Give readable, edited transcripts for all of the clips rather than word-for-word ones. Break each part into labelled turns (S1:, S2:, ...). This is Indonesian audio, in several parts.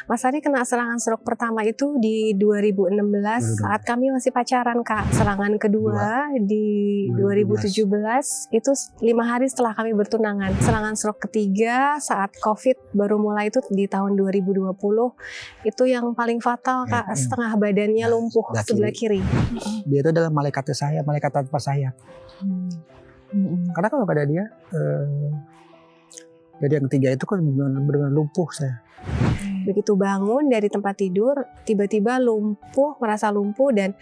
S1: Mas Ari kena serangan stroke pertama itu di 2016 saat kami masih pacaran, Kak. Serangan kedua di 2017 itu 5 hari setelah kami bertunangan. Serangan stroke ketiga saat COVID baru mulai itu di tahun 2020. Itu yang paling fatal, Kak. Setengah badannya lumpuh sebelah kiri.
S2: Dia itu adalah malaikat saya, malaikat tanpa sayap. Karena kalau gak ada dia, jadi yang ketiga itu kan benar-benar lumpuh saya.
S1: Begitu bangun dari tempat tidur, tiba-tiba lumpuh, merasa lumpuh dan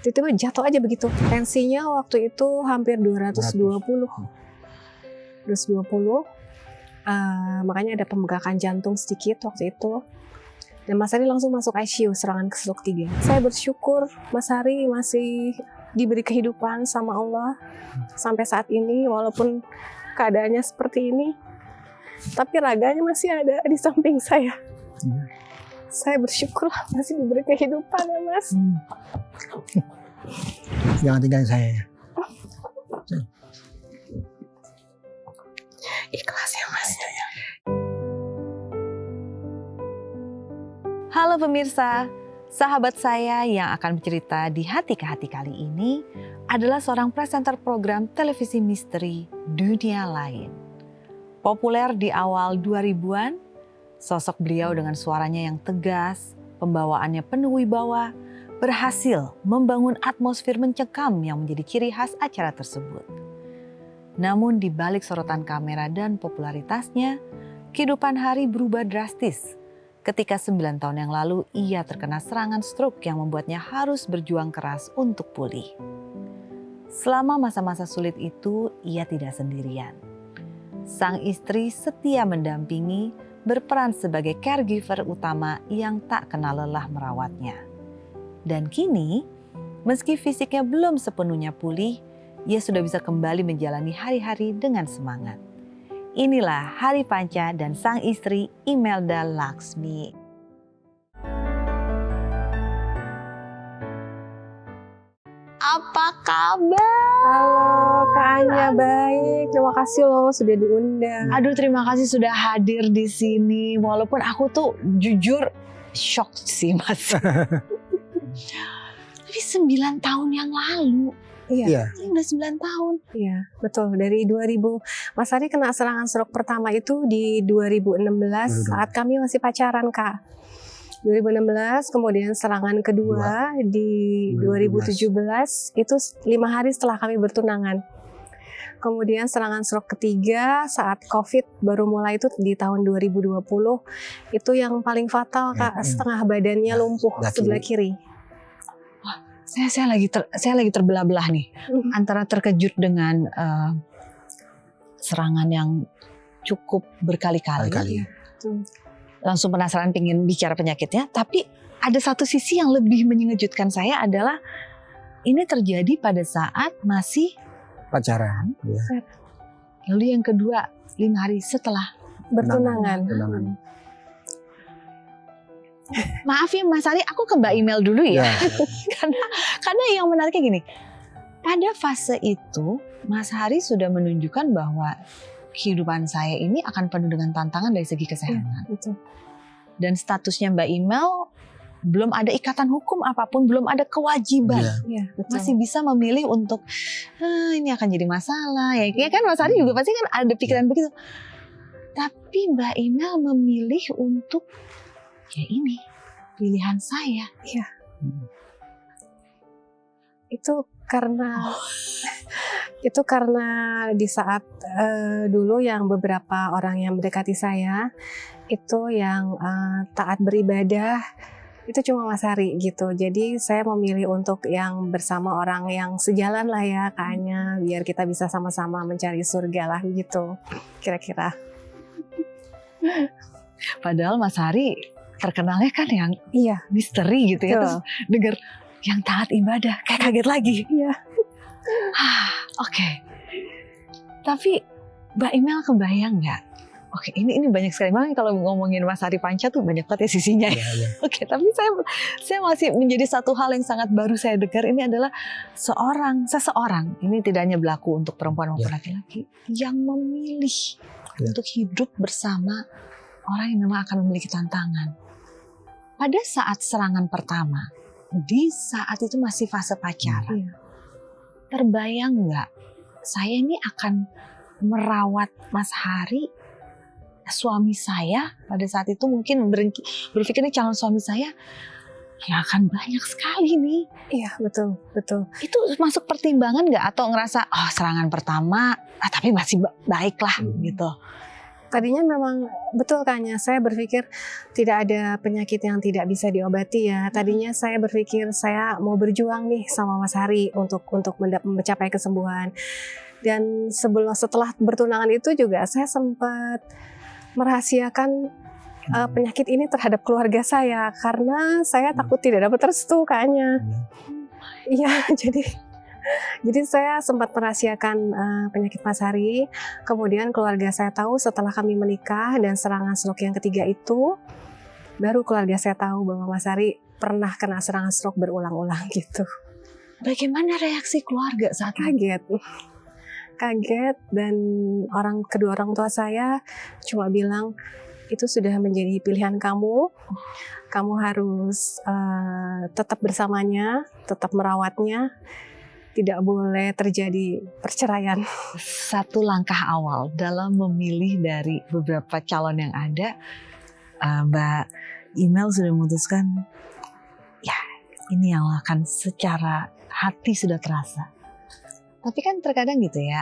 S1: tiba-tiba jatuh aja begitu. Tensinya waktu itu hampir 220. Makanya ada pembengkakan jantung sedikit waktu itu. Dan Mas Ari langsung masuk ICU serangan ke stroke 3. Saya bersyukur Mas Ari masih diberi kehidupan sama Allah sampai saat ini walaupun keadaannya seperti ini. Tapi raganya masih ada di samping saya. Saya bersyukur masih diberi kehidupan ya Mas.
S2: Jangan tinggalin saya ya.
S1: Ikhlas ya Mas.
S3: Halo pemirsa, sahabat saya yang akan bercerita di Hati ke Hati kali ini adalah seorang presenter program televisi misteri Dunia Lain. Populer di awal 2000-an, sosok beliau dengan suaranya yang tegas, pembawaannya penuh wibawa, berhasil membangun atmosfer mencekam yang menjadi ciri khas acara tersebut. Namun di balik sorotan kamera dan popularitasnya, kehidupan Hari berubah drastis ketika 9 tahun yang lalu ia terkena serangan stroke yang membuatnya harus berjuang keras untuk pulih. Selama masa-masa sulit itu, ia tidak sendirian. Sang istri setia mendampingi, berperan sebagai caregiver utama yang tak kenal lelah merawatnya. Dan kini, meski fisiknya belum sepenuhnya pulih, ia sudah bisa kembali menjalani hari-hari dengan semangat. Inilah Hari Panca dan sang istri Imelda Laksmi. Apa kabar?
S1: Halo Kak Anya, baik. Terima kasih loh sudah diundang.
S3: Aduh, terima kasih sudah hadir di sini. Walaupun aku tuh jujur shock sih Mas. Tapi 9 tahun yang lalu.
S1: Iya.
S3: Ini udah 9 tahun.
S1: Iya, betul. Dari 2000, Mas Ari kena serangan stroke pertama itu di 2016 saat kami masih pacaran, Kak. 2016, kemudian serangan kedua di 2017 itu 5 hari setelah kami bertunangan. Kemudian serangan stroke ketiga saat COVID baru mulai itu di tahun 2020. Itu yang paling fatal, Kak. Setengah badannya lumpuh sebelah kiri.
S3: Saya lagi terbelah-belah nih antara terkejut dengan serangan yang cukup berkali-kali. Langsung penasaran pengen bicara penyakitnya, tapi ada satu sisi yang lebih mengejutkan saya adalah ini terjadi pada saat masih
S2: Pacaran. Ya.
S3: Lalu yang kedua 5 hari setelah
S1: Bertunangan.
S3: Maaf ya Mas Ari, aku ke Mbak Email dulu ya. karena yang menariknya gini, pada fase itu Mas Hari sudah menunjukkan bahwa kehidupan saya ini akan penuh dengan tantangan dari segi kesehatan.
S1: Betul.
S3: Dan statusnya Mbak Email belum ada ikatan hukum apapun, belum ada kewajiban.
S1: Iya, betul.
S3: Masih bisa memilih untuk ini akan jadi masalah ya. Kan Mas Hari juga pasti kan ada pikiran begitu. Tapi Mbak Email memilih untuk ya ini pilihan saya.
S1: Iya. Itu karena di saat dulu yang beberapa orang yang mendekati saya itu yang taat beribadah itu cuma Mas Hari gitu. Jadi saya memilih untuk yang bersama orang yang sejalan lah ya kayaknya, biar kita bisa sama-sama mencari surga lah gitu kira-kira.
S3: Padahal Mas Hari terkenalnya kan yang misteri gitu ya. Terus dengar yang taat ibadah kayak kaget lagi.
S1: Iya.
S3: Oke. Tapi Mbak Email kebayang nggak? Oke, ini banyak sekali. Makanya kalau ngomongin Mas Hari Panca tuh banyak banget ya sisinya. Oke, tapi saya masih menjadi satu hal yang sangat baru saya dengar. Ini adalah seseorang. Ini tidak hanya berlaku untuk perempuan maupun laki-laki yang memilih untuk hidup bersama orang yang memang akan memiliki tantangan. pada saat serangan pertama, di saat itu masih fase pacaran,
S1: Iya.
S3: terbayang nggak saya ini akan merawat Mas Hari, suami saya pada saat itu mungkin berpikirnya calon suami saya ya akan banyak sekali nih.
S1: Iya, betul, betul.
S3: Itu masuk pertimbangan nggak atau ngerasa oh serangan pertama tapi masih baik lah gitu.
S1: Tadinya memang betul Kanya, saya berpikir tidak ada penyakit yang tidak bisa diobati ya. Tadinya saya berpikir saya mau berjuang nih sama Mas Hari untuk mencapai kesembuhan. Dan setelah bertunangan itu juga saya sempat merahasiakan penyakit ini terhadap keluarga saya karena saya takut tidak dapat restu Kanya. Iya, jadi saya sempat merahasiakan penyakit Mas Hari. Kemudian keluarga saya tahu setelah kami menikah dan serangan stroke yang ketiga itu, baru keluarga saya tahu bahwa Mas Hari pernah kena serangan stroke berulang-ulang gitu.
S3: Bagaimana reaksi keluarga saat
S1: Kaget dan kedua orang tua saya cuma bilang itu sudah menjadi pilihan kamu. Kamu harus tetap bersamanya, tetap merawatnya. Tidak boleh terjadi perceraian.
S3: Satu langkah awal dalam memilih dari beberapa calon yang ada, Mbak Imel sudah memutuskan, ya ini yang akan secara hati sudah terasa. Tapi kan terkadang gitu ya,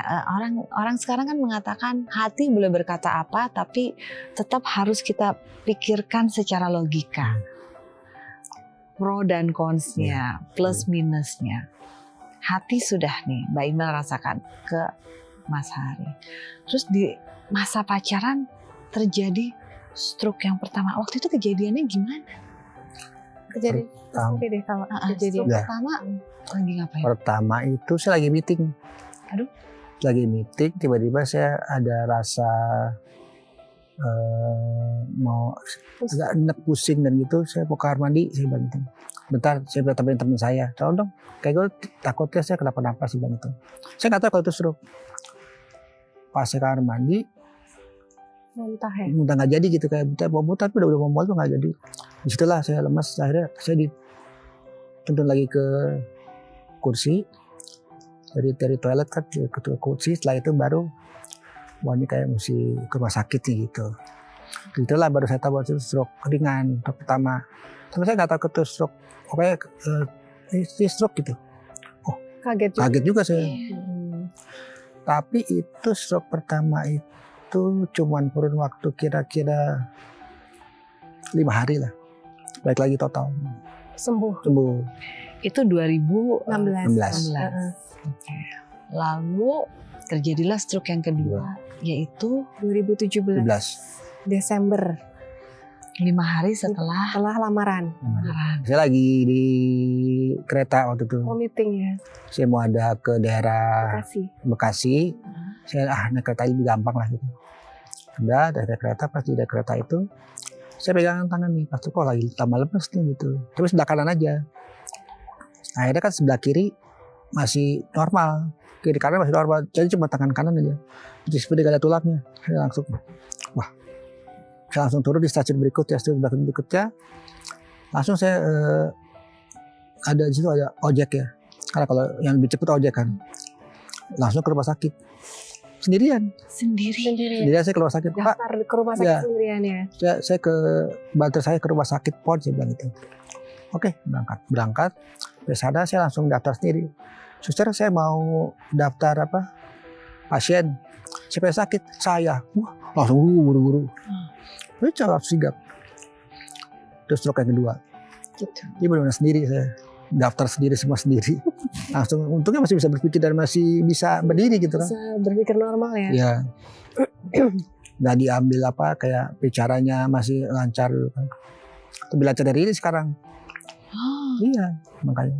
S3: orang sekarang kan mengatakan hati boleh berkata apa, tapi tetap harus kita pikirkan secara logika. Pro dan cons-nya, plus minusnya. Hati sudah nih Mbak Imel rasakan ke Mas Hari. Terus di masa pacaran terjadi stroke yang pertama. Waktu itu kejadiannya gimana?
S1: Kejadian
S3: pertama lagi ngapain?
S2: Pertama itu saya lagi meeting.
S3: Aduh.
S2: Lagi meeting, tiba-tiba saya ada rasa mau agak enak pusing dan gitu. Saya mau ke kamar mandi, saya bantu. Bentar, saya bilang temen saya, tolong dong. Kayak gue takutnya saya kenapa-napa sih bang itu. Saya nggak tahu kalau itu stroke. Pas saya ke kamar mandi,
S1: muntah ya.
S2: muntah nggak jadi gitu, kayak muntah tapi udah mau mual tuh nggak jadi. Disitulah saya lemas. Akhirnya saya dituntun lagi ke kursi dari toilet kan ke kursi. Setelah itu baru wah ini kayak mesti ke rumah sakit nih gitu. Itulah baru saya tahu itu stroke ringan pertama. Tapi saya nggak tahu itu stroke. Pokoknya ini stroke gitu. Oh kaget juga saya. Tapi itu stroke pertama itu cuman kurun waktu kira-kira 5 hari lah. Baik lagi total.
S1: Sembuh.
S3: Itu 2016.
S1: Oke.
S3: Lalu terjadilah stroke yang kedua, yaitu
S1: 2017 Desember.
S3: 5 hari setelah
S1: lamaran.
S2: Saya lagi di kereta waktu itu.
S1: Meeting ya.
S2: Saya mau ada ke daerah Bekasi. Saya naik kereta lebih gampang lah gitu. Udah dari kereta, pas di kereta itu saya pegangan tangan nih, pas itu kok lagi tambah lemes nih gitu. Tapi sebelah kanan aja. Akhirnya kan sebelah kiri masih normal, kiri kanan masih normal, jadi cuma tangan kanan aja. Jadi seperti gak ada tulangnya. Saya langsung turun di stasiun berikutnya. Langsung saya ada di situ ada ojek ya. Karena kalau yang lebih cepat ojek kan. Langsung ke rumah sakit. Sendirian saya ke rumah sakit.
S1: Daftar ke rumah sakit sendirian ya.
S2: Saya ke bantu saya ke rumah sakit PON, saya bilang gitu. Oke, berangkat. Di sana saya langsung daftar sendiri. Suster, saya mau daftar pasien. Siapa yang sakit? Saya. Wah, langsung buru-buru. Itu cara sigap. Terus stroke yang kedua.
S1: Gitu.
S2: Ini benar-benar sendiri saya. Daftar semua sendiri. Langsung, untungnya masih bisa berpikir dan masih bisa berdiri gitu kan.
S1: Bisa berpikir normal ya.
S2: Iya. Nggak diambil kayak bicaranya masih lancar kan. Lebih lancar dari ini sekarang. Iya, makanya.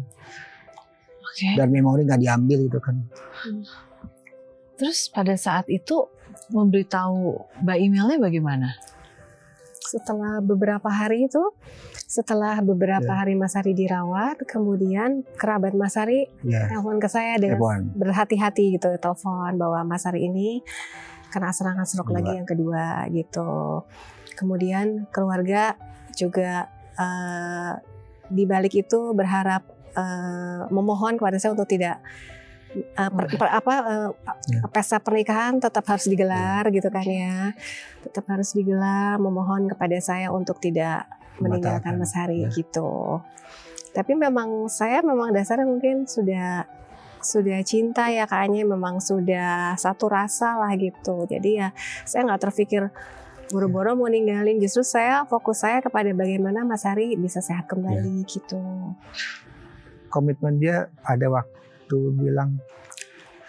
S3: Okay.
S2: Dan memori nggak diambil gitu kan.
S3: Terus pada saat itu memberitahu Mbak Imelnya bagaimana?
S1: Setelah beberapa hari Mas Hari dirawat, kemudian kerabat Mas Hari telepon ke saya dengan berhati-hati gitu, telepon bahwa Mas Hari ini kena serangan stroke lagi yang kedua gitu. Kemudian keluarga juga di balik itu berharap memohon kepada saya untuk tidak pesta pernikahan tetap harus digelar gitu kan ya, tetap harus digelar, memohon kepada saya untuk tidak meninggalkan Mas Hari gitu. Tapi memang saya dasarnya mungkin sudah cinta ya kayaknya, memang sudah satu rasa lah gitu. Jadi ya saya nggak terpikir boro-boro mau ninggalin, justru fokus saya kepada bagaimana Mas Hari bisa sehat kembali gitu.
S2: Komitmen dia ada waktu bilang,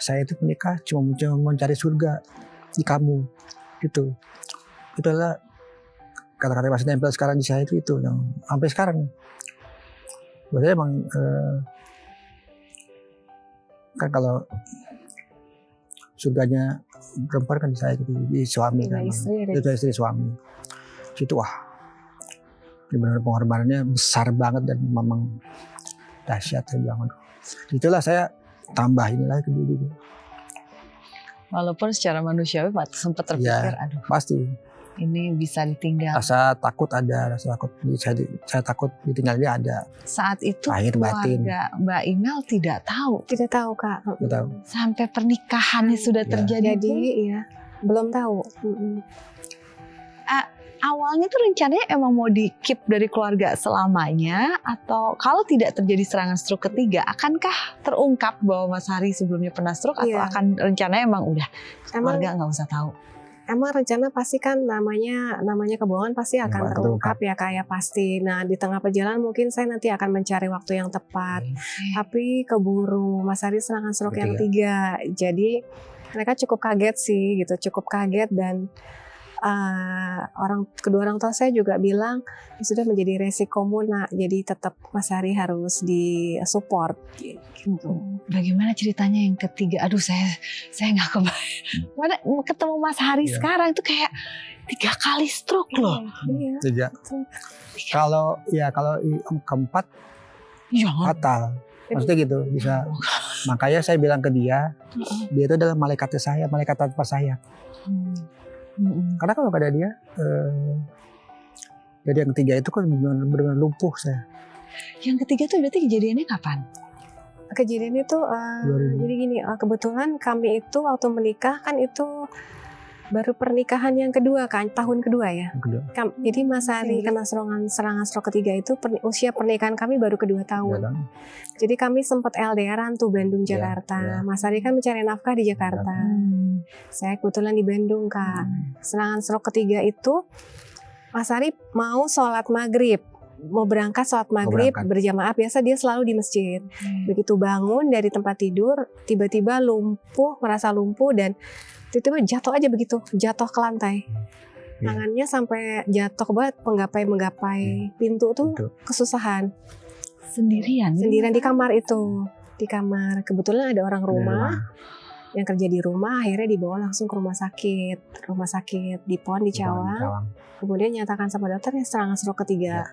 S2: saya itu menikah cuma mencari surga di kamu gitu. Itulah kata-kata yang masih nempel sekarang di saya itu yang sampai sekarang. Berarti emang kan kalau surganya perempuan kan saya gitu, di suami kan, itu istri suami. Itu wah, benar pengorbanannya besar banget dan memang dahsyat saya bilang. Itulah saya tambah inilah ke dulu.
S3: Walaupun secara manusiawi sempat terpikir, aduh
S2: pasti
S3: ini bisa ditinggal.
S2: Rasa takut ada, saya takut ditinggal dia ada.
S3: Saat itu
S2: lahir batin.
S3: Keluarga Mbak Imel tidak tahu
S1: Kak.
S2: Tidak tahu.
S3: Sampai pernikahannya sudah terjadi.
S1: Jadi ya belum tahu.
S3: Awalnya tuh rencananya emang mau di-keep dari keluarga selamanya, atau kalau tidak terjadi serangan stroke ketiga, akankah terungkap bahwa Mas Hari sebelumnya pernah stroke, atau akan rencananya emang udah keluarga nggak usah tahu?
S1: Emang rencana pasti kan namanya kebohongan pasti akan terungkap ya kayak pasti. Nah di tengah perjalanan mungkin saya nanti akan mencari waktu yang tepat. Tapi keburu Mas Hari serangan stroke yang ketiga. Jadi mereka cukup kaget sih gitu, cukup kaget dan kedua orang tua saya juga bilang sudah menjadi resikomu nak, jadi tetap Mas Hari harus disupport gitu.
S3: Bagaimana ceritanya yang ketiga? Aduh saya nggak kebayang. Mana ketemu Mas Hari sekarang itu kayak 3 kali stroke loh.
S2: Iya. Kalau keempat fatal. Maksudnya gitu bisa. Makanya saya bilang ke dia itu adalah malaikat saya, malaikat tanpa sayap. Karena kalau ada dia, jadi yang ketiga itu kan benar-benar lumpuh saya.
S3: Yang ketiga itu berarti kejadiannya kapan?
S1: Kejadiannya itu jadi gini, kebetulan kami itu waktu menikah kan itu baru pernikahan yang kedua kan, tahun kedua ya. Jadi Mas Hari kena serangan stroke ketiga itu usia pernikahan kami baru kedua tahun. Jadi kami sempat LDRan tuh Bandung Jakarta. Mas Hari kan mencari nafkah di Jakarta. Saya kebetulan di Bandung Kak. Serangan stroke ketiga itu Mas Hari mau sholat maghrib. Mau berangkat sholat maghrib berjamaah, biasa dia selalu di masjid. Begitu bangun dari tempat tidur, tiba-tiba merasa lumpuh dan tiba-tiba jatuh aja begitu, jatuh ke lantai. Tangannya sampai jatuh ke bawah, menggapai pintu tuh kesusahan. Sendirian di kamar itu. Di kamar, kebetulan ada orang rumah yang kerja di rumah, akhirnya dibawa langsung ke rumah sakit di PON di Cawang. Kemudian nyatakan sama dokternya serangan stroke ketiga.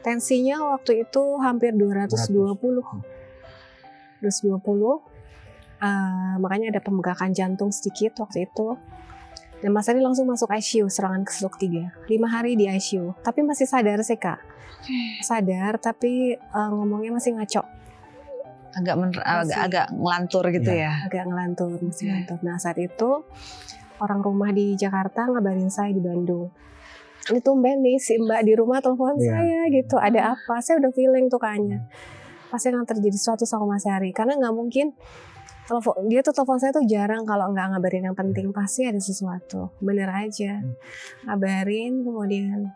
S1: Tensinya waktu itu hampir 220. Makanya ada pembengkakan jantung sedikit waktu itu. Dan Mas Hari langsung masuk ICU serangan stroke 3. 5 hari di ICU. Tapi masih sadar sih Kak. Sadar tapi ngomongnya masih ngaco.
S3: Agak ngelantur gitu ya.
S1: Agak ngelantur, masih ngelantur. Nah saat itu orang rumah di Jakarta ngabarin saya di Bandung. Ini tumben nih si Mbak di rumah telepon saya gitu. Ada apa? Saya udah feeling tuh kayaknya. Pasti akan terjadi sesuatu sama Mas Hari. Karena nggak mungkin dia tuh telepon saya tuh jarang kalau nggak ngabarin yang penting, pasti ada sesuatu. Bener aja ngabarin, kemudian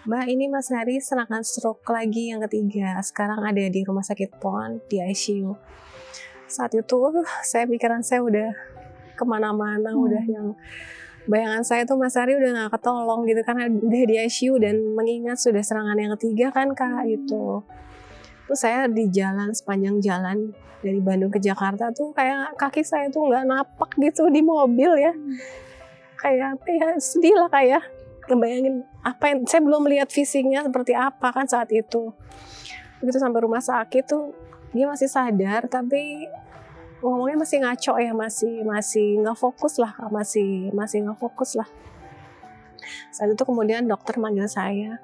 S1: Mbak ini Mas Hari serangan stroke lagi yang ketiga, sekarang ada di rumah sakit PON di ICU. Saat itu pikiran saya udah kemana-mana, udah yang bayangan saya tuh Mas Hari udah nggak ketolong gitu karena udah di ICU dan mengingat sudah serangan yang ketiga kan Kak gitu. Terus saya di jalan, sepanjang jalan dari Bandung ke Jakarta tuh kayak kaki saya tuh nggak napak gitu di mobil ya. Kayak sedih lah kayak ngebayangin apa yang saya belum melihat fisiknya seperti apa kan saat itu. Begitu sampai rumah sakit tuh dia masih sadar tapi ngomongnya masih ngaco ya, masih nggak fokus lah, masih nggak fokus lah. Saat itu kemudian dokter manggil saya.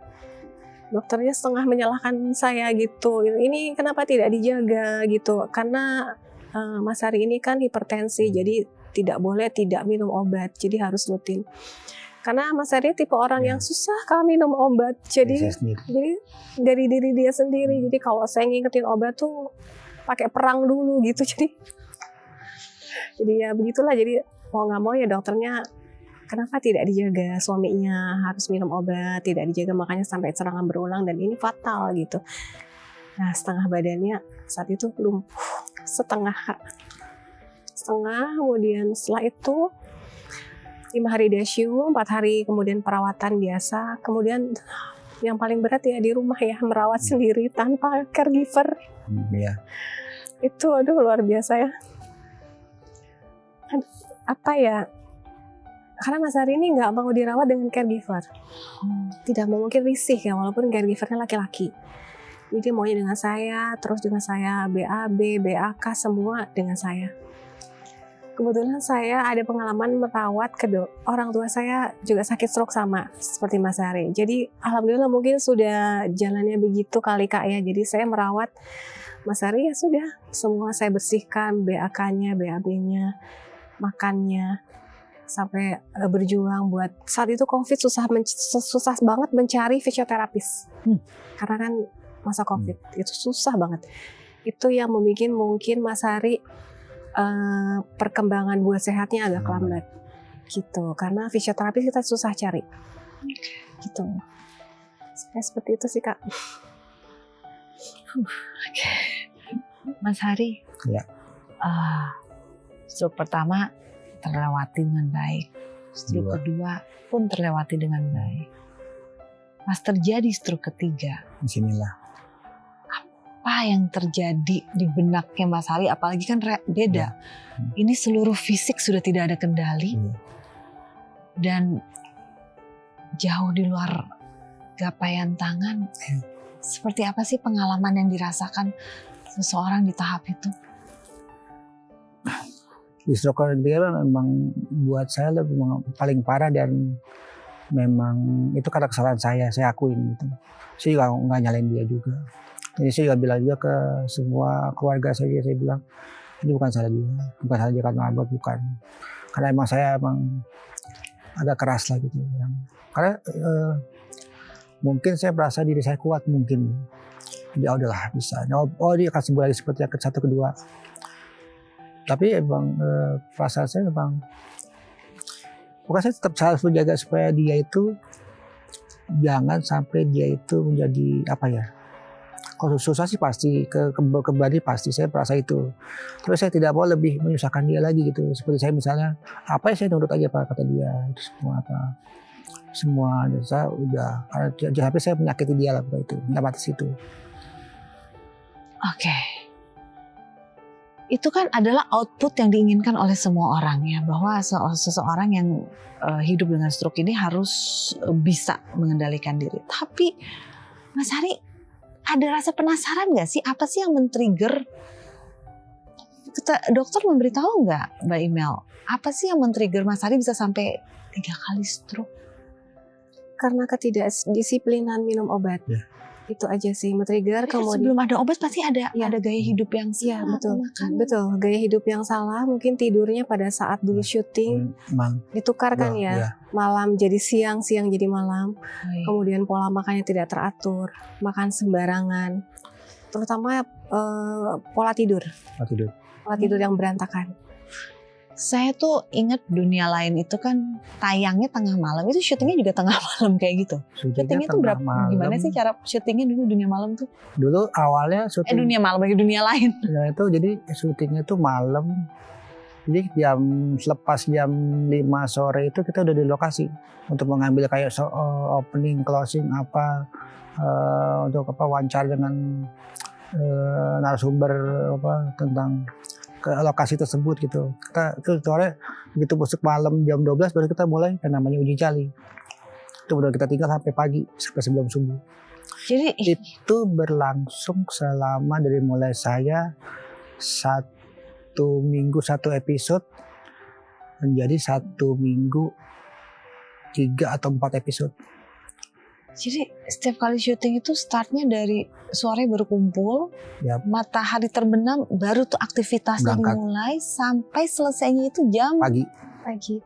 S1: dokternya setengah menyalahkan saya gitu. Ini kenapa tidak dijaga gitu? Karena Mas Hari ini kan hipertensi, jadi tidak boleh tidak minum obat, jadi harus rutin. Karena Mas Hari tipe orang yang susah kalau minum obat, jadi dari diri dia sendiri. Jadi kalau saya ngingetin obat tuh pakai perang dulu gitu. Jadi ya begitulah. Jadi mau nggak mau ya dokternya, kenapa tidak dijaga suaminya harus minum obat, tidak dijaga, makanya sampai serangan berulang dan ini fatal gitu. Nah, setengah badannya saat itu lumpuh, setengah, kemudian setelah itu 5 hari DSU, 4 hari kemudian perawatan biasa, kemudian yang paling berat ya di rumah ya, merawat sendiri tanpa caregiver.
S2: Iya.
S1: Itu aduh luar biasa ya. Apa ya? Karena Mas Hari ini nggak mau dirawat dengan caregiver, tidak mau, mungkin risih ya, walaupun caregivernya laki-laki. Jadi maunya dengan saya, terus dengan saya BAB, BAK semua dengan saya. Kebetulan saya ada pengalaman merawat orang tua saya juga sakit stroke sama seperti Mas Hari. Jadi alhamdulillah mungkin sudah jalannya begitu kali Kak ya. Jadi saya merawat Mas Hari ya sudah, semua saya bersihkan, BAK-nya, BAB-nya, makannya, sampai berjuang buat saat itu COVID susah banget mencari fisioterapis. Karena kan masa COVID itu susah banget. Itu yang membuat mungkin Mas Hari perkembangan buat sehatnya agak lambat gitu, karena fisioterapis kita susah cari gitu. Seperti itu sih Kak.
S3: Mas Hari,
S2: Ya.
S3: Stroke pertama terlewati dengan baik, stroke kedua pun terlewati dengan baik. Pas terjadi stroke ketiga,
S2: Bismillah.
S3: apa yang terjadi di benaknya Mas Hari? Apalagi kan beda. Ini seluruh fisik sudah tidak ada kendali dan jauh di luar gapaian tangan. Seperti apa sih pengalaman yang dirasakan seseorang di tahap itu?
S2: Di stroke ketiga memang buat saya lebih paling parah, dan memang itu karena kesalahan saya akuin gitu. Saya juga nggak nyalain dia juga. Jadi saya juga bilang juga ke semua keluarga saya bilang ini bukan salah dia karena abad, bukan. Karena emang saya agak keras lah gitu. Karena mungkin saya merasa diri saya kuat mungkin. Ya udahlah bisa. Oh dia akan sembuh lagi seperti yang satu kedua. Tapi emang perasaan saya memang, pokoknya saya tetap harus menjaga supaya dia itu jangan sampai dia itu menjadi apa ya. Kalau susah sih pasti, kembali pasti saya merasa itu. Terus saya tidak mau lebih menyusahkan dia lagi gitu. Seperti saya misalnya, apa ya saya nurut aja Pak kata dia, semua saya udah, jangan sampai saya menyakiti dia lah itu, dapat situ.
S3: Oke. Itu kan adalah output yang diinginkan oleh semua orang ya, bahwa seseorang yang hidup dengan stroke ini harus bisa mengendalikan diri. Tapi Mas Hari, ada rasa penasaran nggak sih, apa sih yang men-trigger? Dokter memberitahu nggak Mbak Imel, apa sih yang men-trigger Mas Hari bisa sampai 3 kali stroke?
S1: Karena ketidakdisiplinan minum obat. Itu aja sih men-trigger. Kemudian
S3: sebelum ada obat pasti ada gaya hidup yang salah.
S1: Betul, gaya hidup yang salah. Mungkin tidurnya pada saat dulu syuting ditukar kan malam jadi siang jadi malam. Kemudian pola makannya tidak teratur, makan sembarangan, terutama pola tidur yang berantakan.
S3: Saya tuh ingat Dunia Lain itu kan tayangnya tengah malam, itu syutingnya juga tengah malam kayak gitu. Syutingnya tuh gimana sih cara syutingnya dulu Dunia Malam tuh?
S2: Dulu awalnya syuting
S3: Dunia Malam lagi Dunia Lain.
S2: Ya itu jadi syutingnya tuh malam. Jadi selepas jam 5 sore itu kita udah di lokasi untuk mengambil kayak opening, closing untuk wawancara dengan narasumber tentang ke lokasi tersebut gitu. Kita itu soalnya begitu masuk malam jam 12 baru kita mulai yang namanya uji nyali. Itu udah kita tinggal sampai pagi, sampai sebelum subuh.
S3: Jadi
S2: itu berlangsung selama dari mulai saya 1 minggu 1 episode menjadi 1 minggu 3 atau 4 episode.
S3: Jadi setiap kali syuting itu startnya dari sore baru kumpul,
S2: Yap.
S3: matahari terbenam baru tuh aktivitasnya
S2: Berangkat.
S3: dimulai sampai selesainya itu jam
S2: Pagi
S1: Pagi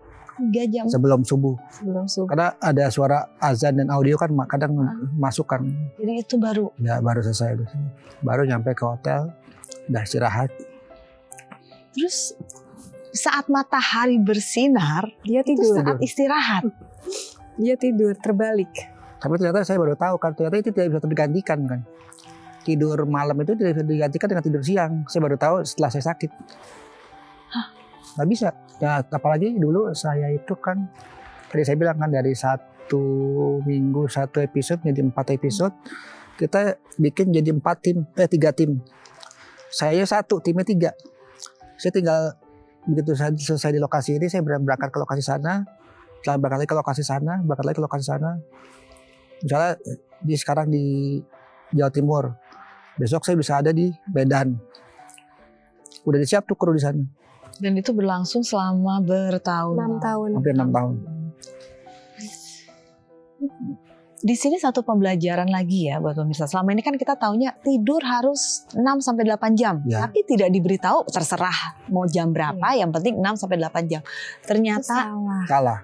S3: 3 jam
S2: sebelum subuh.
S1: sebelum subuh.
S2: Karena ada suara azan dan audio kan kadang masuk kan.
S3: Jadi itu baru.
S2: Ya baru selesai. Baru nyampe ke hotel, udah istirahat.
S3: Terus saat matahari bersinar
S1: Dia
S3: itu
S1: tidur.
S3: saat istirahat.
S1: Dia tidur terbalik.
S2: Tapi ternyata saya baru tahu kan, ternyata itu tidak bisa tergantikan kan. Tidur malam itu tidak bisa digantikan dengan tidur siang. Saya baru tahu setelah saya sakit. Nggak bisa. Ya apalagi dulu saya itu kan, tadi saya bilang kan dari 1 minggu 1 episode jadi 4 episode. Kita bikin jadi 3 tim. Saya 1, timnya 3. Saya tinggal begitu saya selesai di lokasi ini, saya berangkat ke lokasi sana. Setelah berangkat lagi ke lokasi sana, berangkat lagi ke lokasi sana. Misalnya sekarang di Jawa Timur, besok saya bisa ada di Medan. Udah disiap tuh kru di sana.
S3: Dan itu berlangsung selama
S1: 6
S3: bertahun.
S1: tahun.
S2: Hampir 6 tahun.
S3: Di sini satu pembelajaran lagi ya buat pemirsa. Selama ini kan kita taunya tidur harus 6-8 jam.
S2: Ya.
S3: Tapi tidak diberitahu terserah mau jam berapa, yang penting 6-8 jam.
S1: Itu
S3: Ternyata
S1: salah.
S2: Salah.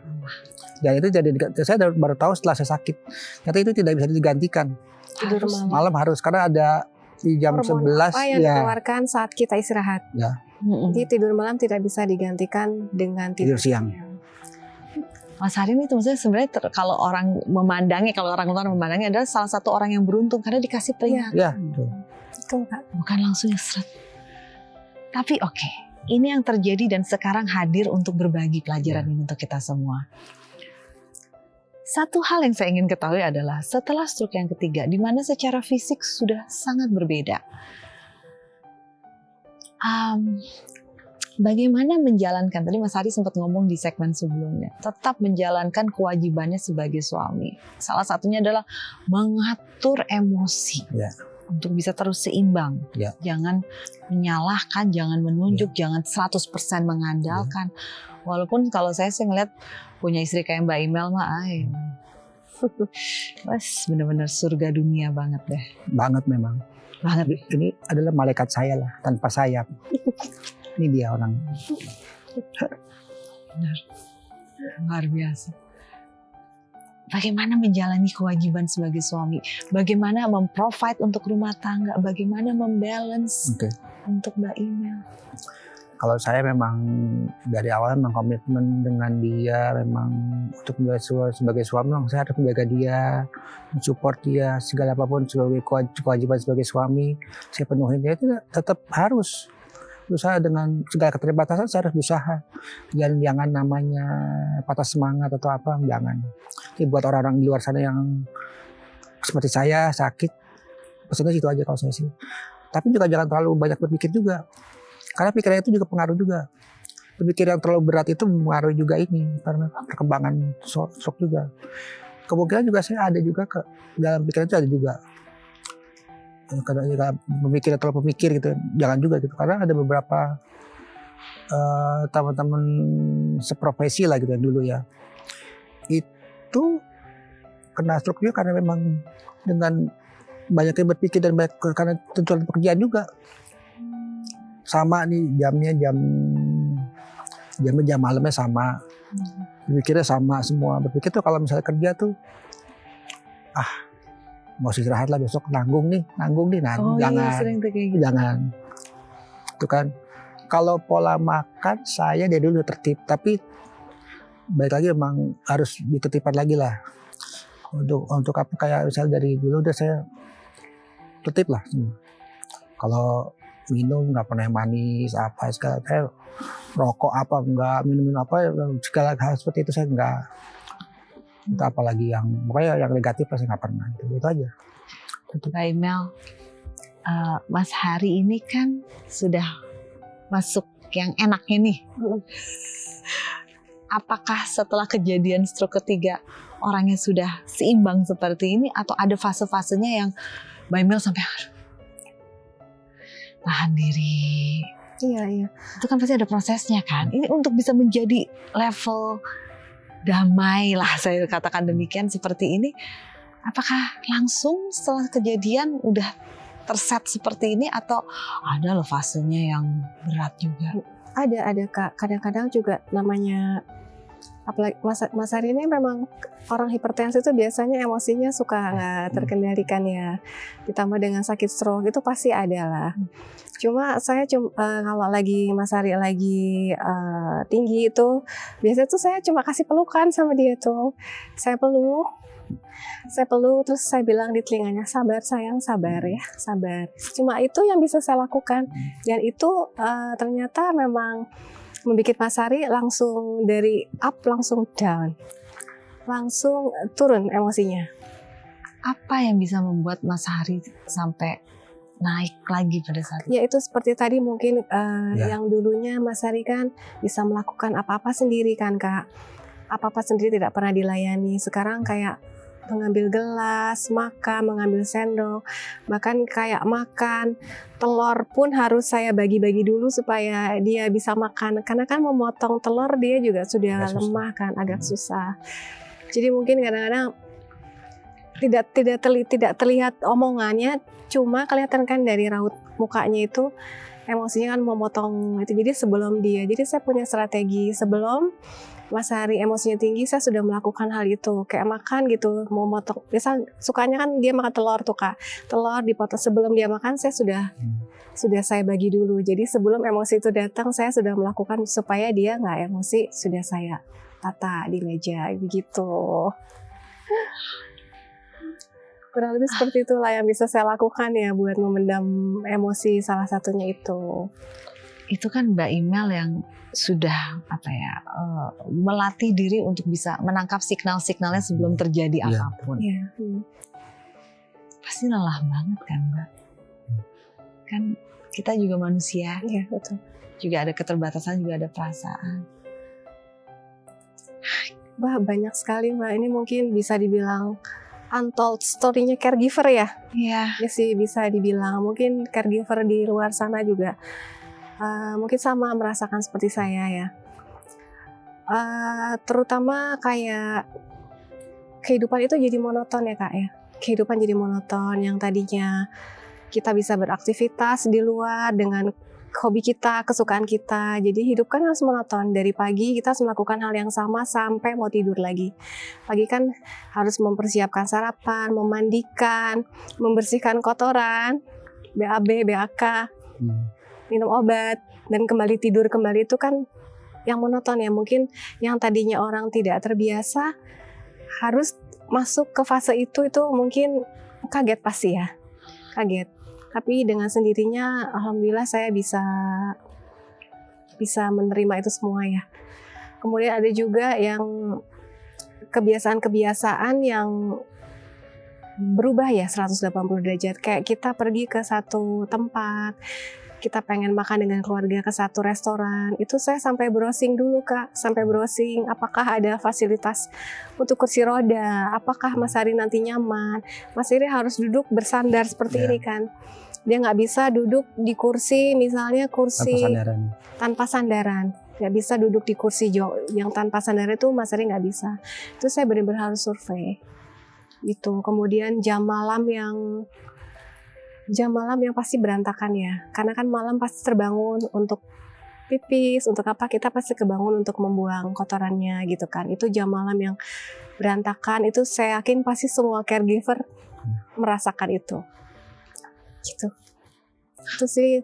S2: Dan itu jadi saya baru tahu setelah saya sakit. Ternyata itu tidak bisa digantikan.
S1: Tidur
S3: harus
S1: malam.
S2: Malam harus karena ada di jam
S1: Hormon
S2: 11
S1: apa yang
S2: ya
S1: dikeluarkan saat kita istirahat.
S3: Mm-mm.
S1: Jadi tidur malam tidak bisa digantikan dengan
S2: tidur siang.
S3: Mas Hari ini tuh maksudnya sebenarnya kalau orang memandangnya, kalau orang luar memandangnya adalah salah satu orang yang beruntung karena dikasih peringatan.
S2: Ya, betul.
S1: Betul, Kak.
S3: Bukan langsung seret. Tapi oke, ini yang terjadi dan sekarang hadir untuk berbagi pelajaran ini untuk kita semua. Satu hal yang saya ingin ketahui adalah setelah stroke yang ketiga, di mana secara fisik sudah sangat berbeda. Bagaimana menjalankan, tadi Mas Hari sempat ngomong di segmen sebelumnya, tetap menjalankan kewajibannya sebagai suami. Salah satunya adalah mengatur emosi.
S2: Ya.
S3: Untuk bisa terus seimbang.
S2: Ya.
S3: Jangan menyalahkan, jangan menunjuk, jangan 100% mengandalkan. Walaupun kalau saya sih ngeliat punya istri kayak Mbak Imel mah, mas bener-bener surga dunia banget deh.
S2: Banget memang.
S3: Banget.
S2: Ini adalah malaikat saya lah, tanpa sayap. Ini dia orang.
S3: Benar. Luar biasa. Bagaimana menjalani kewajiban sebagai suami? Bagaimana memprovide untuk rumah tangga? Bagaimana membalance
S2: Oke.
S3: untuk Mbak Imel?
S2: Kalau saya memang dari awal memang komitmen dengan dia, memang untuk sebagai suami memang saya harus menjaga dia, mensupport dia, segala apapun sebagai kewajiban sebagai suami saya penuhin. Dia itu tetap harus berusaha dengan segala keterbatasan, saya harus berusaha. Jangan namanya patah semangat atau apa, jangan. Ini buat orang-orang di luar sana yang seperti saya sakit, pesannya situ aja kalau saya sih. Tapi juga jangan terlalu banyak berpikir juga. Karena pikiran itu juga pengaruh juga. Berpikir yang terlalu berat itu mempengaruhi juga ini karena perkembangan stroke juga. Kemungkinan juga saya ada juga dalam pikiran itu ada juga. Karena juga terlalu pemikir gitu, jangan juga gitu. Karena ada beberapa teman-teman seprofesi lah gitu dulu ya. Itu kena stroke juga karena memang dengan banyaknya berpikir dan banyak karena tuntutan pekerjaan juga. Sama nih jam malamnya sama, berpikirnya sama semua. Berpikir tuh kalau misalnya kerja tuh, mau istirahat lah besok nanggung nih, jangan,
S3: Iya, sering tuh kayak gitu.
S2: jangan. Itu kan, kalau pola makan saya dari dulu tertib, tapi balik lagi memang harus ditertibkan lagi lah. Untuk apa kayak misalnya dari dulu udah saya tertib lah. Kalau minum nggak pernah yang manis apa segala, saya rokok apa enggak, minum apa segala hal seperti itu saya enggak. Itu apalagi yang pokoknya yang negatif saya nggak pernah, itu aja.
S3: Mbak Imel, Mas Hari ini kan sudah masuk yang enaknya nih. Apakah setelah kejadian stroke ketiga orangnya sudah seimbang seperti ini atau ada fase-fasenya yang Mbak Imel sampai tahan diri?
S1: Iya.
S3: Itu kan pasti ada prosesnya kan. Ini untuk bisa menjadi level damai lah, saya katakan demikian seperti ini. Apakah langsung setelah kejadian udah terset seperti ini atau ada loh fasenya yang berat juga?
S1: Ada Kak. Kadang-kadang juga namanya, apalagi Mas Ari ini memang orang hipertensi itu biasanya emosinya suka nggak terkendalikan ya. Ditambah dengan sakit stroke itu pasti ada lah. Cuma saya kalau lagi Mas Ari lagi tinggi itu, biasanya tuh saya cuma kasih pelukan sama dia tuh. Saya peluk terus saya bilang di telinganya, sabar sayang, sabar ya, sabar. Cuma itu yang bisa saya lakukan, dan itu ternyata memang membuat Mas Ari langsung dari up langsung down, langsung turun emosinya.
S3: Apa yang bisa membuat Mas Ari sampai naik lagi pada saat itu?
S1: Ya itu seperti tadi mungkin yang dulunya Mas Ari kan bisa melakukan apa-apa sendiri kan Kak, apa-apa sendiri tidak pernah dilayani. Sekarang kayak mengambil gelas, makan, mengambil sendok, bahkan kayak makan telur pun harus saya bagi-bagi dulu supaya dia bisa makan. Karena kan memotong telur dia juga sudah lemah kan, agak susah. Jadi mungkin kadang-kadang tidak terlihat omongannya, cuma kelihatan kan dari raut mukanya itu emosinya kan memotong itu. Jadi saya punya strategi sebelum Mas Ari emosinya tinggi, saya sudah melakukan hal itu. Kayak makan gitu, mau motong. Misal sukanya kan dia makan telur tuh Kak. Telur dipotong sebelum dia makan, saya sudah saya bagi dulu. Jadi sebelum emosi itu datang, saya sudah melakukan supaya dia nggak emosi, sudah saya tata di meja begitu. Kurang lebih seperti itulah yang bisa saya lakukan ya buat memendam emosi, salah satunya itu.
S3: Itu kan Mbak Imel yang sudah melatih diri untuk bisa menangkap signal-signalnya sebelum terjadi apapun.
S1: Iya.
S3: Pasti lelah banget kan Mbak? Kan kita juga manusia.
S1: Iya betul.
S3: Juga ada keterbatasan, juga ada perasaan.
S1: Wah banyak sekali Mbak, ini mungkin bisa dibilang untold story-nya caregiver ya.
S3: Iya.
S1: Ya sih bisa dibilang. Mungkin caregiver di luar sana juga mungkin sama merasakan seperti saya ya. Terutama kayak kehidupan itu jadi monoton ya Kak ya. Kehidupan jadi monoton, yang tadinya kita bisa beraktivitas di luar dengan hobi kita, kesukaan kita. Jadi hidup kan harus monoton. Dari pagi kita harus melakukan hal yang sama sampai mau tidur lagi. Pagi kan harus mempersiapkan sarapan, memandikan, membersihkan kotoran, BAB, BAK, minum obat, dan kembali tidur kembali. Itu kan yang monoton ya. Mungkin yang tadinya orang tidak terbiasa harus masuk ke fase itu mungkin kaget pasti ya, kaget. Tapi dengan sendirinya alhamdulillah saya bisa menerima itu semua ya. Kemudian ada juga yang kebiasaan-kebiasaan yang berubah ya 180 derajat. Kayak kita pergi ke satu tempat, kita pengen makan dengan keluarga ke satu restoran, itu saya sampai browsing dulu Kak, apakah ada fasilitas untuk kursi roda, apakah Mas Ari nanti nyaman. Mas Ari harus duduk bersandar seperti ini kan, dia nggak bisa duduk di kursi misalnya tanpa sandaran, nggak bisa duduk di kursi yang tanpa sandaran itu Mas Ari nggak bisa. Itu saya benar-benar harus survei gitu. Kemudian jam malam yang pasti berantakan ya, karena kan malam pasti terbangun untuk pipis, untuk apa, kita pasti kebangun untuk membuang kotorannya gitu kan. Itu jam malam yang berantakan, itu saya yakin pasti semua caregiver merasakan itu gitu. Itu sih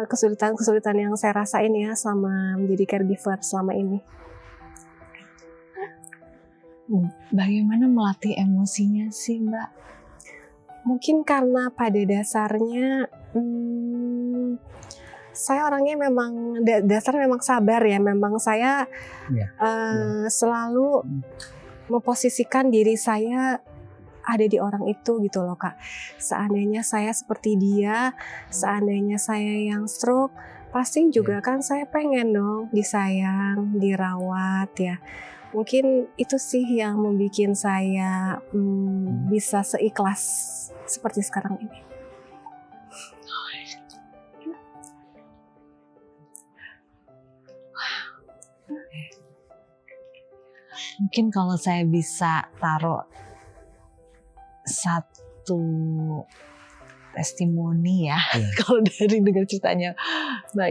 S1: kesulitan yang saya rasain ya selama menjadi caregiver selama ini.
S3: Bagaimana melatih emosinya sih Mbak?
S1: Mungkin karena pada dasarnya saya orangnya memang dasarnya memang sabar ya. Memang saya selalu memposisikan diri saya ada di orang itu gitu loh Kak. Seandainya saya seperti dia, seandainya saya yang stroke, pasti juga kan saya pengen dong disayang, dirawat ya. Mungkin itu sih yang membuat saya bisa seikhlas seperti sekarang ini.
S3: Mungkin kalau saya bisa taruh satu testimoni ya.
S2: Iya.
S3: Kalau dari dengar ceritanya Mbak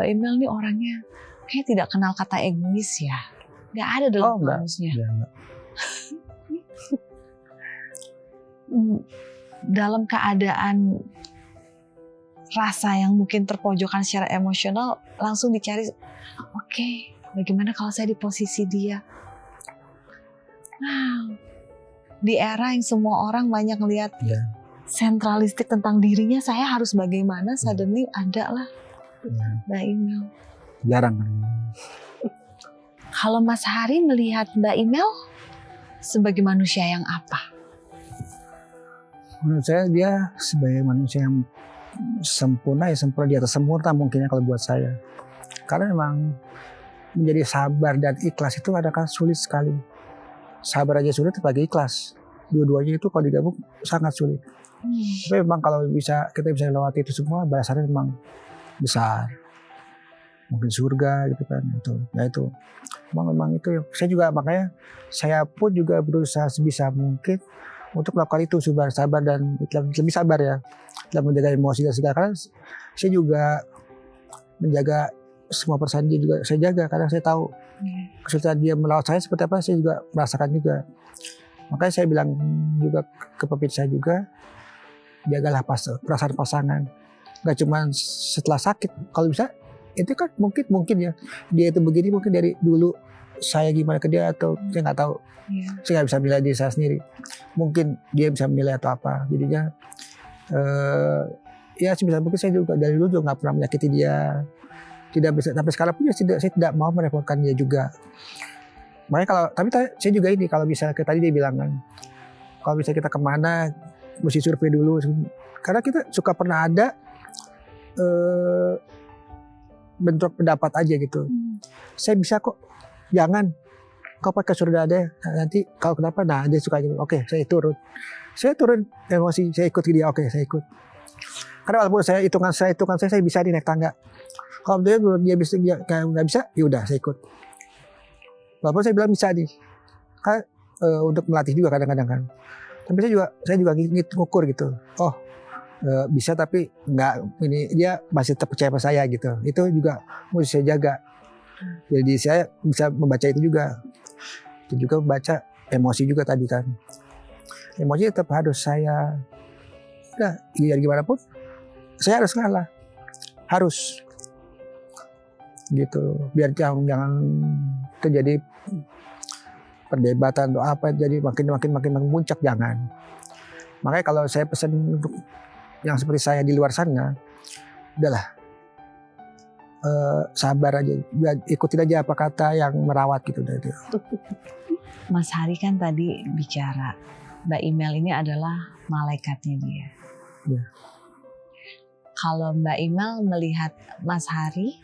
S3: Imel nih orangnya kayak tidak kenal kata egois ya. Nggak ada dalam kamusnya.
S2: Enggak.
S3: Dalam keadaan rasa yang mungkin terpojokan secara emosional, langsung dicari, oke, bagaimana kalau saya di posisi dia? Wow, di era yang semua orang banyak ngelihat sentralistik tentang dirinya, saya harus bagaimana, suddenly ada lah Mbak Imel.
S2: Jarang.
S3: Kalau Mas Hari melihat Mbak Imel sebagai manusia yang apa?
S2: Menurut saya dia sebagai manusia yang sempurna di atas sempurna mungkinnya kalau buat saya. Karena memang menjadi sabar dan ikhlas itu kadang-kadang sulit sekali. Sabar aja sulit, apalagi ikhlas. Dua-duanya itu kalau digabung sangat sulit. Tapi memang kalau kita bisa lewati itu semua, balasannya memang besar. Mungkin surga gitu kan. Itu memang itu. Makanya saya pun juga berusaha sebisa mungkin untuk melakukan itu, sabar dan lebih sabar ya dalam menjaga emosi dan segala. Karena saya juga menjaga semua perasaan dia juga saya jaga, karena saya tahu kesulitan dia melawat saya seperti apa, saya juga merasakan juga. Makanya saya bilang juga ke pemimpin saya juga, jagalah perasaan pasangan, nggak cuma setelah sakit. Kalau bisa itu kan mungkin ya dia itu begini mungkin dari dulu saya gimana ke dia, atau saya nggak tahu. Saya nggak bisa menilai diri saya sendiri. Mungkin dia bisa menilai atau apa. Jadinya ya sebisa mungkin saya juga dari dulu juga nggak pernah menyakiti dia. Tidak bisa sampai sekarang pun saya tidak mau merepotkan dia juga. Makanya tapi saya juga ini, kalau bisa tadi dia bilang kan, kalau bisa kita kemana mesti survei dulu. Karena kita suka pernah ada bentrok pendapat aja gitu. Saya bisa kok, jangan kau pakai surga ada, nanti kalau kenapa, nah dia suka gitu. Oke, saya turun emosi, saya ikut dia. Oke, saya ikut. Karena walaupun saya hitungan saya bisa di naik tangga. Kalau dia bisa, dia kayak nggak bisa, ya udah saya ikut. Walaupun saya bilang bisa nih, kan untuk melatih juga kadang-kadang kan. Tapi saya juga ngukur gitu. Oh, bisa tapi nggak, ini dia masih terpercaya sama saya gitu. Itu juga mesti saya jaga. Jadi saya bisa membaca itu juga. Itu juga membaca emosi juga tadi kan. Emosi tetap harus saya, biar gimana pun saya harus ngalah, harus gitu. Biar jangan terjadi perdebatan atau apa, jadi makin memuncak, jangan. Makanya kalau saya pesan untuk yang seperti saya di luar sana, udahlah, sabar aja, ikutin aja apa kata yang merawat gitu.
S3: Mas Hari kan tadi bicara Mbak Imel ini adalah malaikatnya dia.
S2: Ya.
S3: Kalau Mbak Imel melihat Mas Hari,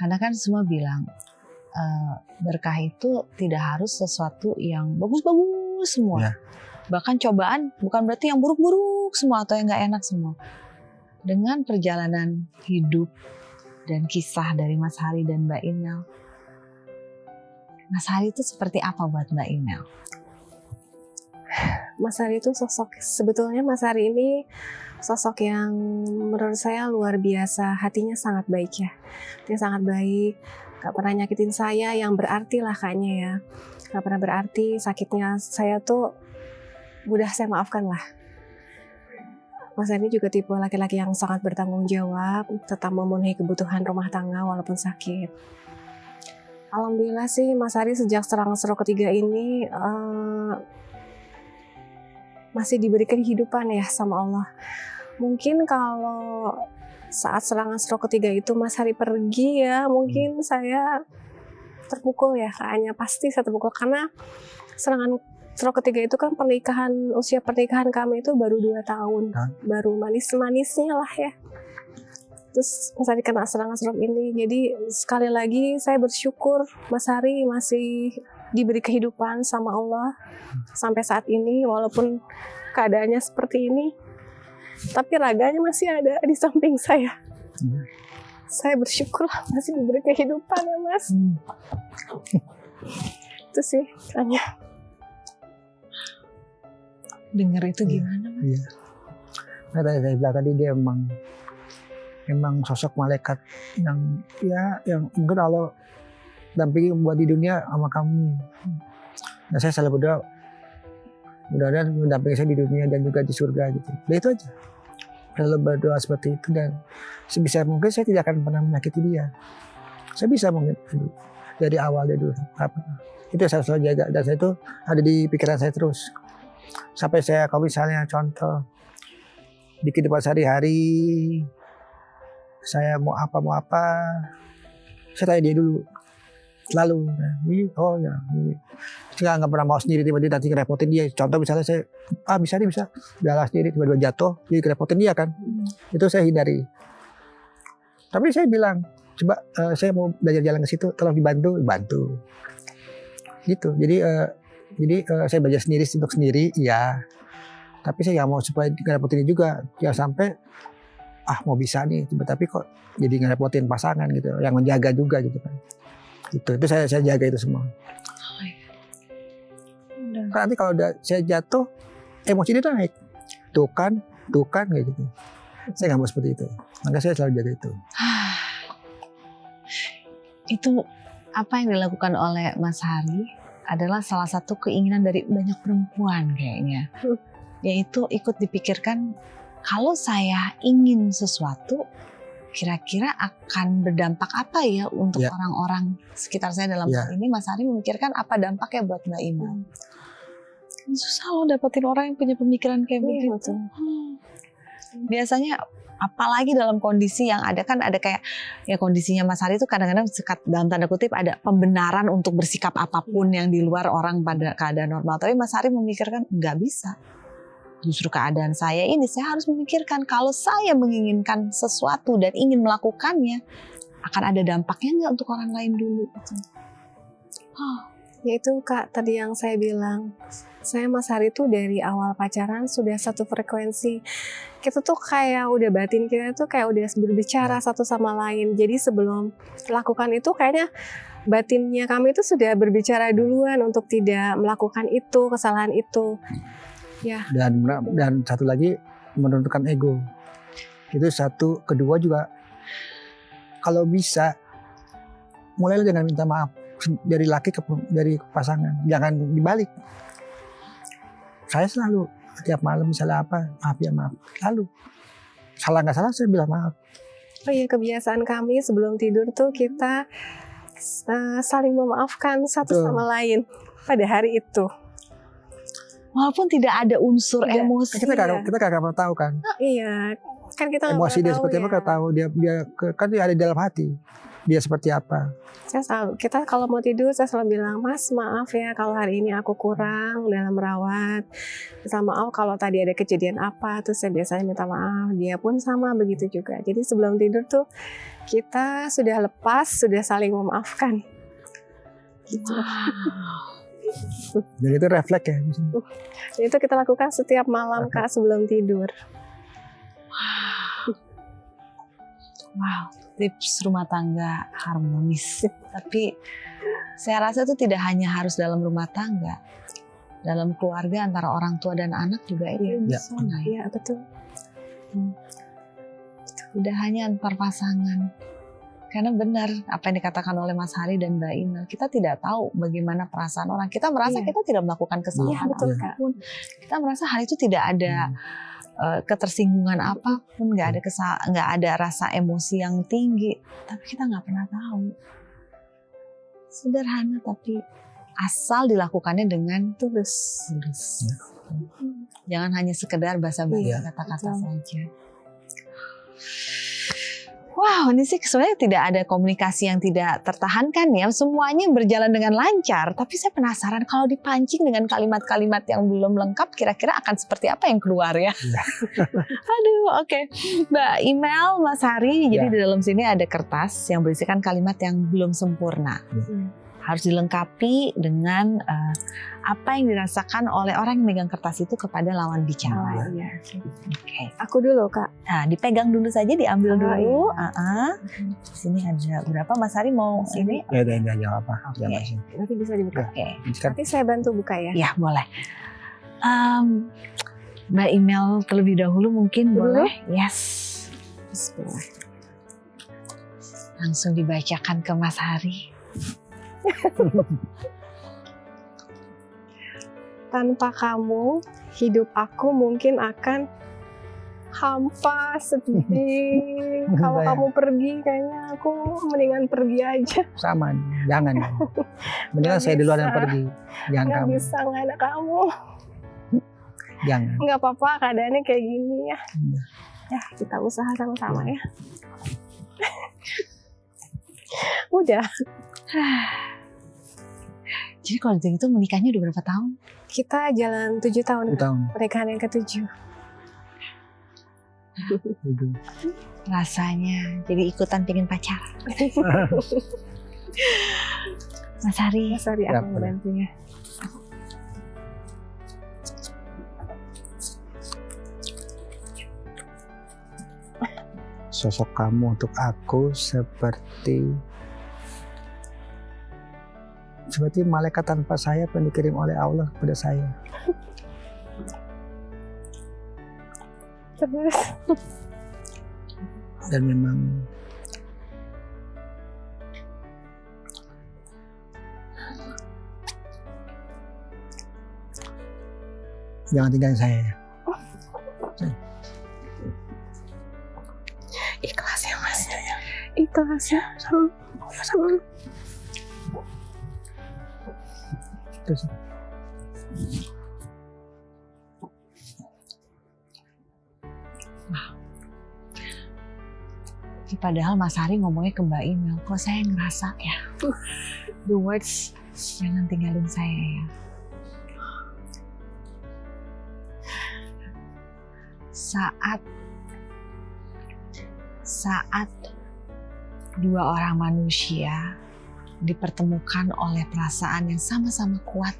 S3: karena kan semua bilang berkah itu tidak harus sesuatu yang bagus-bagus semua. Ya. Bahkan cobaan bukan berarti yang buruk-buruk semua atau yang nggak enak semua. Dengan perjalanan hidup dan kisah dari Mas Hari dan Mbak Imel, Mas Hari itu seperti apa buat Mbak Imel?
S1: Mas Hari itu sebetulnya Mas Hari ini sosok yang menurut saya luar biasa. Hatinya sangat baik ya. Dia sangat baik, gak pernah nyakitin saya, yang berarti lah kayaknya ya. Gak pernah berarti sakitnya saya tuh mudah saya maafkan lah. Mas Hari juga tipe laki-laki yang sangat bertanggung jawab, tetap memenuhi kebutuhan rumah tangga walaupun sakit. Alhamdulillah sih Mas Hari sejak serangan stroke ketiga ini masih diberikan kehidupan ya sama Allah. Mungkin kalau saat serangan stroke ketiga itu Mas Hari pergi ya, mungkin saya terpukul ya, kayaknya pasti saya terpukul, karena serangan stroke ketiga itu kan usia pernikahan kami itu baru 2 tahun, baru manis-manisnya lah ya. Terus Mas Hari kena serangan stroke ini, jadi sekali lagi saya bersyukur Mas Hari masih diberi kehidupan sama Allah sampai saat ini, walaupun keadaannya seperti ini, tapi raganya masih ada di samping saya. Saya bersyukur masih diberi kehidupan ya Mas. Itu sih hanya.
S3: Dengar itu gimana, Mas?
S2: Iya. Nah, saya bilang tadi dia memang sosok malaikat yang mungkin Allah dampingi buat di dunia sama kamu. Nah, saya selalu berdoa mudah-mudahan mendampingi saya di dunia dan juga di surga gitu. Nah, itu aja. Selalu berdoa seperti itu, dan sebisa mungkin saya tidak akan pernah menyakiti dia. Saya bisa mungkin dari awal dari dulu. Itu yang saya selalu jaga, dan saya itu ada di pikiran saya terus. Sampai saya, kalau misalnya contoh di kehidupan sehari-hari, saya mau apa, saya tanya dia dulu. Selalu, saya nggak pernah mau sendiri tiba-tiba nanti ngerepotin dia. Contoh misalnya saya, bisa jalan sendiri tiba-tiba jatuh, jadi ngerepotin dia kan. Itu saya hindari. Tapi saya bilang, coba saya mau belajar jalan ke situ, tolong bantu. Gitu. Jadi saya belajar sendiri untuk sendiri, iya. Tapi saya nggak mau supaya ngerepotin dia juga. Ya sampai mau bisa nih, tapi kok jadi ngerepotin pasangan gitu, yang menjaga juga gitu kan. Itu saya jaga itu semua. Karena nanti kalau udah saya jatuh, emosi dia naik. Tuh kan kayak gitu. Saya nggak mau seperti itu. Maka saya selalu jaga itu.
S3: Itu apa yang dilakukan oleh Mas Hari adalah salah satu keinginan dari banyak perempuan kayaknya. Yaitu ikut dipikirkan, kalau saya ingin sesuatu, kira-kira akan berdampak apa ya untuk orang-orang sekitar saya. Dalam hal ini Mas Hari memikirkan apa dampaknya buat Mbak Ina. Susah loh dapetin orang yang punya pemikiran kayak begitu. Biasanya apalagi dalam kondisi yang ada kayak ya kondisinya Mas Hari itu kadang-kadang dalam tanda kutip ada pembenaran untuk bersikap apapun yang di luar orang pada keadaan normal. Tapi Mas Hari memikirkan nggak bisa. Justru keadaan saya ini, saya harus memikirkan kalau saya menginginkan sesuatu dan ingin melakukannya, akan ada dampaknya nggak untuk orang lain dulu.
S1: Ya itu Kak, tadi yang saya bilang, saya Mas Hari tuh dari awal pacaran sudah satu frekuensi. Kita tuh kayak udah batin kita tuh kayak udah berbicara satu sama lain. Jadi sebelum lakukan itu kayaknya batinnya kami itu sudah berbicara duluan untuk tidak melakukan itu, kesalahan itu. Ya.
S2: Dan satu lagi menentukan ego. Itu satu. Kedua juga kalau bisa mulailah dengan minta maaf dari laki dari pasangan. Jangan dibalik. Saya selalu setiap malam misalnya maaf. Lalu salah nggak salah saya bilang maaf.
S1: Oh iya, kebiasaan kami sebelum tidur tuh kita saling memaafkan satu sama lain pada hari itu.
S3: Walaupun tidak ada unsur emosi.
S2: Kita nggak pernah tahu kan.
S1: Iya, kan kita
S2: emosi dia seperti apa, nggak tahu dia kan dia ada di dalam hati. Dia seperti apa.
S1: Kita kalau mau tidur saya selalu bilang, Mas maaf ya kalau hari ini aku kurang dalam merawat. Minta maaf kalau tadi ada kejadian apa, terus saya biasanya minta maaf. Dia pun sama begitu juga. Jadi sebelum tidur tuh kita sudah lepas, sudah saling memaafkan. Gitu.
S2: Jadi itu refleks ya.
S1: Itu kita lakukan setiap malam Kak sebelum tidur.
S3: Wow, tips rumah tangga harmonis. Tapi saya rasa itu tidak hanya harus dalam rumah tangga, dalam keluarga antara orang tua dan anak juga itu bisa.
S1: Iya betul.
S3: Tidak hanya antar pasangan. Karena benar apa yang dikatakan oleh Mas Hari dan Mbak Ina, kita tidak tahu bagaimana perasaan orang. Kita merasa kita tidak melakukan kesalahan apapun. Kita merasa hari itu tidak ada ketersinggungan apapun, nggak ada rasa emosi yang tinggi. Tapi kita nggak pernah tahu. Sederhana tapi asal dilakukannya dengan tulus. Jangan hanya sekedar basa-basi kata-kata saja. Wow, ini sih sebenarnya tidak ada komunikasi yang tidak tertahankan ya. Semuanya berjalan dengan lancar. Tapi saya penasaran kalau dipancing dengan kalimat-kalimat yang belum lengkap, kira-kira akan seperti apa yang keluar ya? Aduh, oke. Mbak Email, Mas Hari, jadi di dalam sini ada kertas yang berisikan kalimat yang belum sempurna. Harus dilengkapi dengan apa yang dirasakan oleh orang yang megang kertas itu kepada lawan bicara.
S1: Okay. Aku dulu Kak.
S3: Nah, dipegang dulu saja, diambil dulu. Di sini ada berapa? Mas Hari mau ini?
S2: Ya, enggak apa.
S1: Nanti bisa dibuka.
S3: Oke.
S1: Nanti saya bantu buka ya.
S3: Ya, boleh. Mbak email terlebih dahulu mungkin
S1: Dulu?
S3: boleh? Yes.
S1: Bismillah.
S3: Langsung dibacakan ke Mas Hari.
S1: Tanpa kamu, hidup aku mungkin akan hampa, sedih. Kalau
S2: Bayang.
S1: kamu pergi, kayaknya aku mendingan pergi aja.
S2: Sama, jangan. Mendingan
S1: Nggak
S2: saya duluan yang
S1: bisa.
S2: pergi. Jangan
S1: Nggak
S2: kamu.
S1: bisa nggak ada kamu.
S2: Jangan.
S1: Nggak apa-apa, keadaannya kayak gini ya.
S2: Iya.
S1: Ya, kita usaha sama-sama ya. Udah,
S3: Jadi kalau gitu menikahnya udah berapa tahun?
S1: kita jalan 7 tahun.
S2: 7 tahun.
S1: Pernikahan yang ke-7.
S2: Tujuh.
S3: Rasanya jadi ikutan pengen pacaran. Mas Hari,
S1: Sorry,
S2: Ya,
S1: aku
S2: boleh.
S1: bantu ya.
S2: Sosok kamu untuk aku seperti malaikat tanpa sayap yang dikirim oleh Allah kepada saya.
S1: Terus,
S2: Dan memang jangan tinggalin saya ya.
S1: ikhlas ya Mas. Ikhlas ya.
S2: Terus
S3: padahal Mas Hari ngomongnya ke Mbak Email, kok saya ngerasa ya, the words, jangan tinggalin saya ya. Saat dua orang manusia dipertemukan oleh perasaan yang sama-sama kuat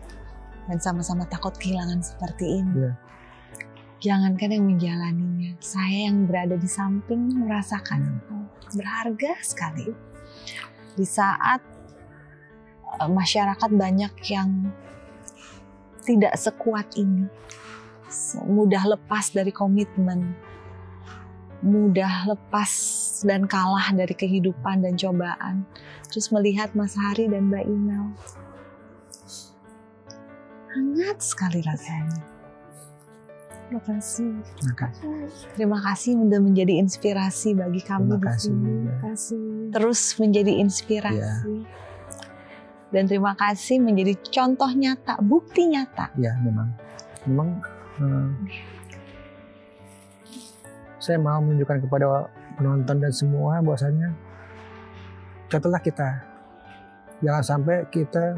S3: dan sama-sama takut kehilangan seperti ini.
S2: Iya.
S3: Jangankan yang menjalaninya, saya yang berada di samping merasakan berharga sekali. Di saat masyarakat banyak yang tidak sekuat ini, mudah lepas dari komitmen, mudah lepas dan kalah dari kehidupan dan cobaan. Terus melihat Mas Hari dan Mbak Email, hangat sekali rasanya.
S1: Makasih.
S3: Terima kasih sudah menjadi inspirasi bagi kami
S2: Terima
S3: di
S2: kasih.
S3: sini.
S1: Makasih.
S3: Terus menjadi inspirasi. Dan terima kasih menjadi contoh nyata, bukti nyata.
S2: Ya memang saya mau menunjukkan kepada penonton dan semua bahwasanya contohlah kita, jangan sampai kita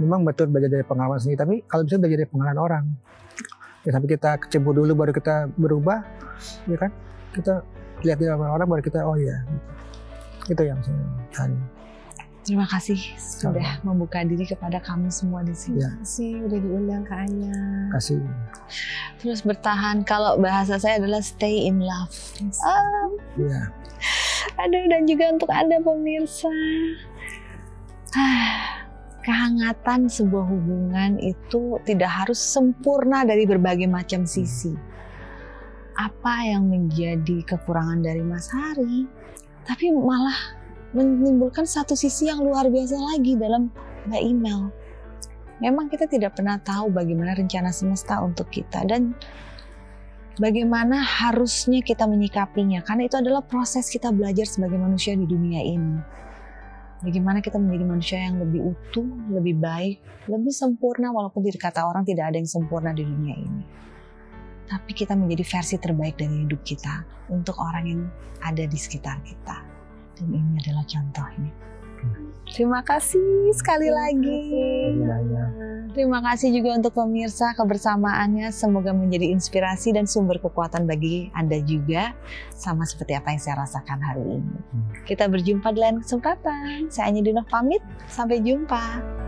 S2: memang betul belajar dari pengalaman sendiri, tapi kalau bisa belajar dari pengalaman orang, ya sampai kita kecebur dulu baru kita berubah, ya kan? Kita lihat dari orang baru kita oh ya, itu yang saya tanya.
S3: Terima kasih sudah membuka diri kepada kami semua di sini.
S2: Ya.
S1: Makasih udah diundang ke Anya.
S2: Kasih.
S3: Terus bertahan, kalau bahasa saya adalah stay in love.
S2: Ya.
S3: Aduh, dan juga untuk Anda pemirsa. Kehangatan sebuah hubungan itu tidak harus sempurna dari berbagai macam sisi. Apa yang menjadi kekurangan dari Mas Hari, tapi malah menimbulkan satu sisi yang luar biasa lagi dalam Mbak Email. Memang kita tidak pernah tahu bagaimana rencana semesta untuk kita dan bagaimana harusnya kita menyikapinya, karena itu adalah proses kita belajar sebagai manusia di dunia ini. Bagaimana kita menjadi manusia yang lebih utuh, lebih baik, lebih sempurna, walaupun kata orang tidak ada yang sempurna di dunia ini. Tapi kita menjadi versi terbaik dari hidup kita untuk orang yang ada di sekitar kita. Dan ini adalah contohnya. Terima kasih sekali lagi. Terima kasih juga untuk pemirsa kebersamaannya. Semoga menjadi inspirasi dan sumber kekuatan bagi Anda juga. Sama seperti apa yang saya rasakan hari ini. Kita berjumpa di lain kesempatan. Saya Anya Dinov pamit. Sampai jumpa.